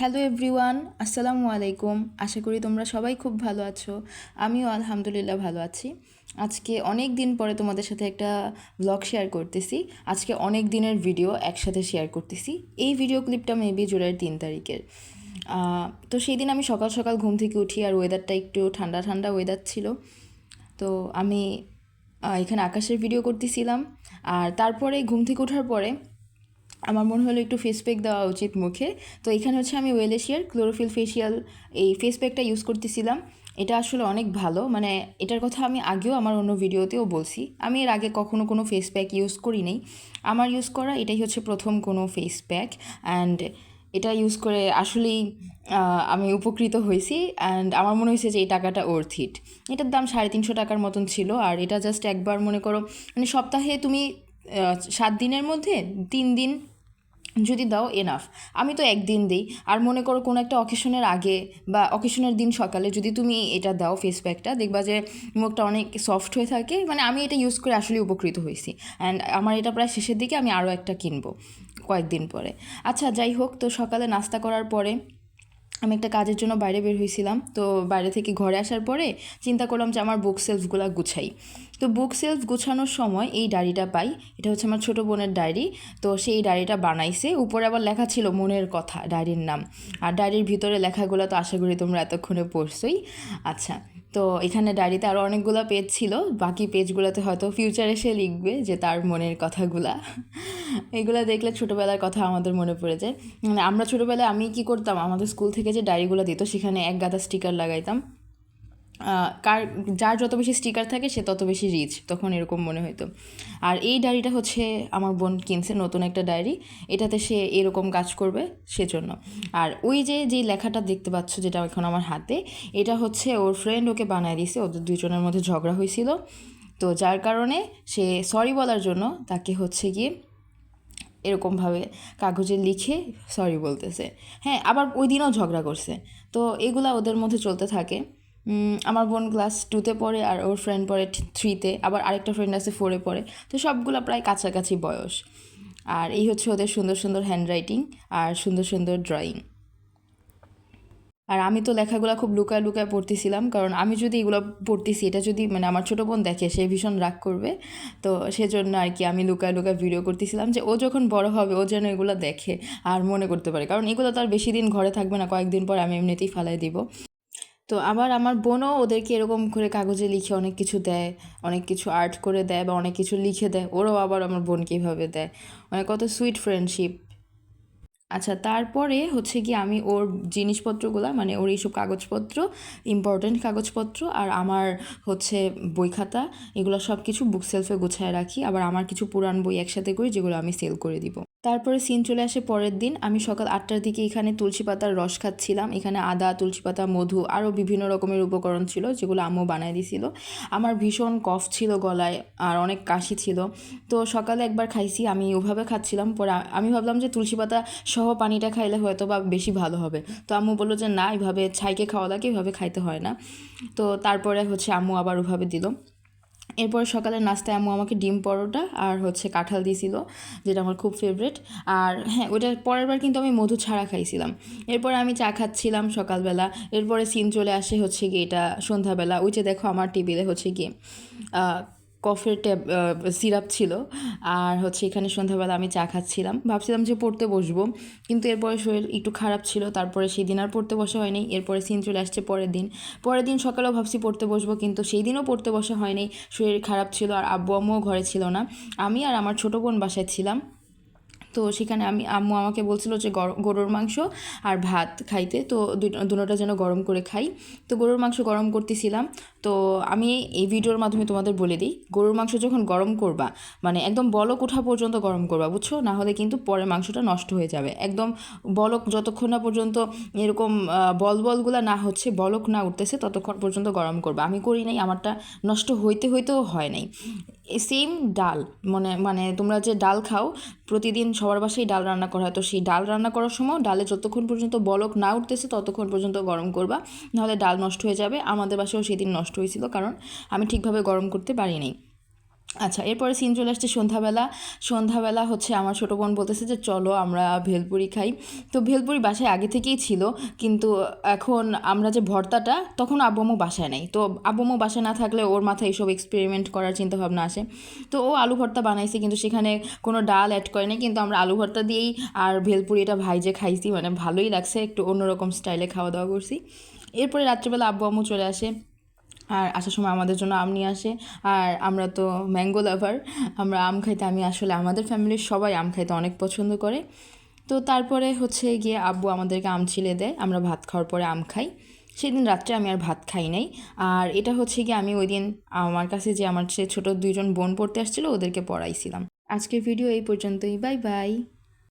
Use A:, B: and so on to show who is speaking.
A: Hello everyone, আসসালামু আলাইকুম। আশা করি তোমরা সবাই খুব ভালো আছো। আমিও আলহামদুলিল্লাহ ভালো আছি। আজকে অনেক দিন পরে তোমাদের সাথে একটা ব্লগ শেয়ার করতেছি। আজকে অনেক দিনের ভিডিও একসাথে শেয়ার করতেছি। এই ভিডিও ক্লিপটা মেবি জুলাইয়ের 3 তারিখের। তো সেই দিন আমি সকাল সকাল ঘুম থেকে উঠি, আর ওয়েদারটা একটু ঠান্ডা ঠান্ডা ওয়েদার ছিল। তো আমি এখানে আকাশের ভিডিও করতেছিলাম। আর তারপরে ঘুম থেকে ওঠার পরে আমার মনে হলো একটু ফেস প্যাক দেওয়া উচিত মুখে। তো এখানে হচ্ছে আমি ওয়েলেশিয়ার ক্লোরোফিল ফেশিয়াল এই ফেস প্যাকটা ইউজ করতেছিলাম। এটা আসলে অনেক ভালো, মানে এটার কথা আমি আগেও আমার অন্য ভিডিওতেও বলছি। আমি এর আগে কখনো কোনো ফেস প্যাক ইউজ করি নাই। আমার ইউজ করা এটাই হচ্ছে প্রথম কোনো ফেস প্যাক। অ্যান্ড এটা ইউজ করে আসলেই আমি উপকৃত হয়েছি। অ্যান্ড আমার মনে হয়েছে যে এই টাকাটা ওর্থ ইট। এটার দাম 350 টাকার মতন ছিল। আর এটা জাস্ট একবার মনে করো, মানে সপ্তাহে তুমি 7 দিনের মধ্যে 3 দিন যদি দাও এনাফ। আমি তো একদিন দিই। আর মনে করো কোনো একটা অকেশনের আগে বা অকেশনের দিন সকালে যদি তুমি এটা দাও ফেস প্যাকটা, দেখবা যে মুখটা অনেক সফট হয়ে থাকে। মানে আমি এটা ইউজ করে আসলে উপকৃত হয়েছি। অ্যান্ড আমার এটা প্রায় শেষের দিকে, আমি আরও একটা কিনবো কয়েকদিন পরে। আচ্ছা, যাই হোক, তো সকালে নাস্তা করার পরে আমি একটা কাজের জন্য বাইরে বের হয়েছিলাম। তো বাইরে থেকে ঘরে আসার পরে চিন্তা করলাম যে আমার বুক সেলফগুলো গুছাই। তো বুক সেলফ গুছানোর সময় এই ডায়েরিটা পাই। এটা হচ্ছে আমার ছোটো বোনের ডায়েরি। তো সেই ডায়েরিটা বানাইছে, উপরে আবার লেখা ছিল মনের কথা, ডায়েরির নাম। আর ডায়েরির ভিতরে লেখাগুলো তো আশা করি তোমরা এতক্ষণে পড়ছোই। আচ্ছা, তো এখানে ডায়েরিতে আরও অনেকগুলো পেজ ছিল। বাকি পেজগুলোতে হয়তো ফিউচারে সে লিখবে যে তার মনের কথাগুলা। এগুলো দেখলে ছোটোবেলার কথা আমাদের মনে পড়ে যায়। মানে আমরা ছোটোবেলায় আমি কী করতাম, আমাদের স্কুল থেকে যে ডায়েরিগুলো দিত সেখানে এক গাদা স্টিকার লাগাইতাম। কার যার যত বেশি স্টিকার থাকে সে তত বেশি রিচ, তখন এরকম মনে হতো। আর এই ডায়েরিটা হচ্ছে আমার বোন কিনছে, নতুন একটা ডায়েরি। এটাতে সে এরকম কাজ করবে সেজন্য। আর ওই যে লেখাটা দেখতে পাচ্ছ যেটা এখন আমার হাতে, এটা হচ্ছে ওর ফ্রেন্ড ওকে বানায় দিয়েছে। ওদের দুজনের মধ্যে ঝগড়া হয়েছিল, তো যার কারণে সে সরি বলার জন্য তাকে হচ্ছে গিয়ে এরকমভাবে কাগজে লিখে সরি বলতেছে। হ্যাঁ, আবার ওই দিনও ঝগড়া করছে। তো এগুলা ওদের মধ্যে চলতে থাকে। আমার বোন ক্লাস 2-তে পড়ে, আর ওর ফ্রেন্ড পড়ে 3-তে, আবার আরেকটা ফ্রেন্ড আছে 4-এ পড়ে। তো সবগুলো প্রায় কাছাকাছি বয়স। আর এই হচ্ছে ওদের সুন্দর সুন্দর হ্যান্ডরাইটিং আর সুন্দর সুন্দর ড্রয়িং। আর আমি তো লেখাগুলো খুব লুকায় লুকায় পড়তেছিলাম, কারণ আমি যদি এগুলো পড়তেছি, এটা যদি মানে আমার ছোটো বোন দেখে, সে ভীষণ রাগ করবে। তো সেজন্য আর কি আমি লুকায় লুকায় ভিডিও করতেছিলাম, যে ও যখন বড় হবে ও যেন এগুলো দেখে আর মনে করতে পারে, কারণ এগুলো তো আর বেশি দিন ঘরে থাকবে না, কয়েকদিন পর আমি এমনিতেই ফালাই দিব। তো আবার আমার বোনও ওদেরকে এরকম করে কাগজে লিখে অনেক কিছু দেয়, অনেক কিছু আর্ট করে দেয় বা অনেক কিছু লিখে দেয়। ওরাও আবার আমার বোনকে এইভাবে দেয়। মানে কত সুইট ফ্রেন্ডশিপ। আচ্ছা, তারপরে হচ্ছে কি আমি ওর জিনিসপত্রগুলো, মানে ওর এইসব কাগজপত্র, ইম্পর্ট্যান্ট কাগজপত্র আর আমার হচ্ছে বই খাতা, এগুলো সব কিছু বুক সেলফে গুছায় রাখি। আবার আমার কিছু পুরান বই একসাথে করি, যেগুলো আমি সেল করে দিব। তারপরে সিন চলে আসে পরের দিন। আমি সকাল 8টার দিকে এখানে তুলসী পাতার রস খাচ্ছিলাম। এখানে আদা, তুলসী পাতা, মধু, আরও বিভিন্ন রকমের উপকরণ ছিল, যেগুলো আম্মু বানায় দিছিল। আমার ভীষণ কফ ছিল গলায়, আর অনেক কাশি ছিল। তো সকালে একবার খাইছি, আমি ওভাবে খাচ্ছিলাম। পরে আমি ভাবলাম যে তুলসী পাতা সহ পানিটা খাইলে হয়তো বা বেশি ভালো হবে। তো আম্মু বললো যে না, এইভাবে ছাইকে খাওয়া লাগে, এইভাবে খাইতে হয় না। তো তারপরে হচ্ছে আম্মু আবার ওভাবে দিল। এরপর সকালের নাস্তায় আম্মু আমাকে ডিম পরোটা আর হচ্ছে কাঁঠাল দিয়েছিল, যেটা আমার খুব ফেভারিট। আর হ্যাঁ, ওইটার পরের বার কিন্তু আমি মধু ছাড়া খাইছিলাম। এরপরে আমি চা খাচ্ছিলাম সকালবেলা। এরপরে সিন চলে আসে হচ্ছে গিয়ে এটা সন্ধ্যাবেলা। ওই যে দেখো আমার টেবিলে হচ্ছে গিয়ে কফের সিরাপ ছিল। আর হচ্ছে এখানে সন্ধ্যাবেলা আমি চা খাচ্ছিলাম, ভাবছিলাম যে পড়তে বসবো, কিন্তু এরপরে শরীর একটু খারাপ ছিল। তারপরে সেই দিন আর পড়তে বসা হয়নি। এরপরে সিন চলে আসছে পরের দিন সকালেও ভাবছি পড়তে বসবো, কিন্তু সেই দিনও পড়তে বসা হয়নি, শরীর খারাপ ছিল। আর আব্বু আম্মুও ঘরে ছিল না, আমি আর আমার ছোটো বোন বাসায় ছিলাম। তো সেখানে আম্মু আমাকে বলছিল যে গরুর মাংস আর ভাত খাইতে, তো দুটোটা যেন গরম করে খাই। তো গরুর মাংস গরম করতেছিলাম। তো আমি এই ভিডিওর মাধ্যমে তোমাদের বলে দিই, গরুর মাংস যখন গরম করবা, মানে একদম বলক ওঠা পর্যন্ত গরম করবা, বুঝছো? না হলে কিন্তু পরে মাংসটা নষ্ট হয়ে যাবে। একদম বলক যতক্ষণ না পর্যন্ত এরকম বলগুলা না হচ্ছে, বলক না উঠতেছে, ততক্ষণ পর্যন্ত গরম করবা। আমি করি নাই, আমারটা নষ্ট হইতেও হয় নাই। সেম ডাল, মানে তোমরা যে ডাল খাও প্রতিদিন, সবার বাসায় ডাল রান্না করা হয়। তো সেই ডাল রান্না করার সময় ডালে যতক্ষণ পর্যন্ত বলক না উঠতেছে ততক্ষণ পর্যন্ত গরম করবা, নাহলে ডাল নষ্ট হয়ে যাবে। আমাদের বাসায়ও সেদিন নষ্ট হয়েছিল, কারণ আমি ঠিকভাবে গরম করতে পারিনি। আচ্ছা, এরপরে সিন চলে আসছে সন্ধ্যাবেলা। সন্ধ্যাবেলা হচ্ছে আমার ছোটো বোন বলতেছে যে চলো আমরা ভেলপুরি খাই। তো ভেলপুরি বাসায় আগে থেকেই ছিল, কিন্তু এখন আমরা যে ভর্তাটা, তখন আব্বু আম্মু বাসায় নেই। তো আব্বু আম্মু বাসায় না থাকলে ওর মাথায় এইসব এক্সপেরিমেন্ট করার চিন্তাভাবনা আসে। তো ও আলু ভর্তা বানাইছে, কিন্তু সেখানে কোনো ডাল অ্যাড করেনি, কিন্তু আমরা আলু ভর্তা দিয়েই আর ভেলপুরিটা ভাইজে খাইছি, মানে ভালোই লাগছে, একটু অন্যরকম স্টাইলে খাওয়া দাওয়া করছি। এরপরে রাত্রিবেলা আব্বু আম্মু চলে আসে, আর আসার সময় আমাদের জন্য আম নিয়ে আসে। আর আমরা তো ম্যাঙ্গো লাভার, আমরা আম খাইতে, আমি আসলে আমাদের ফ্যামিলির সবাই আম খাইতে অনেক পছন্দ করে। তো তারপরে হচ্ছে গিয়ে আব্বু আমাদেরকে আম ছিলে দেয়, আমরা ভাত খাওয়ার পরে আম খাই। সেদিন রাত্রে আমি আর ভাত খাই নাই। আর এটা হচ্ছে গিয়ে আমি ওই দিন আমার কাছে যে আমার সে ছোটো দুইজন বোন পড়তে আসছিলো ওদেরকে পড়াইছিলাম। আজকের ভিডিও এই পর্যন্তই, বাই বাই।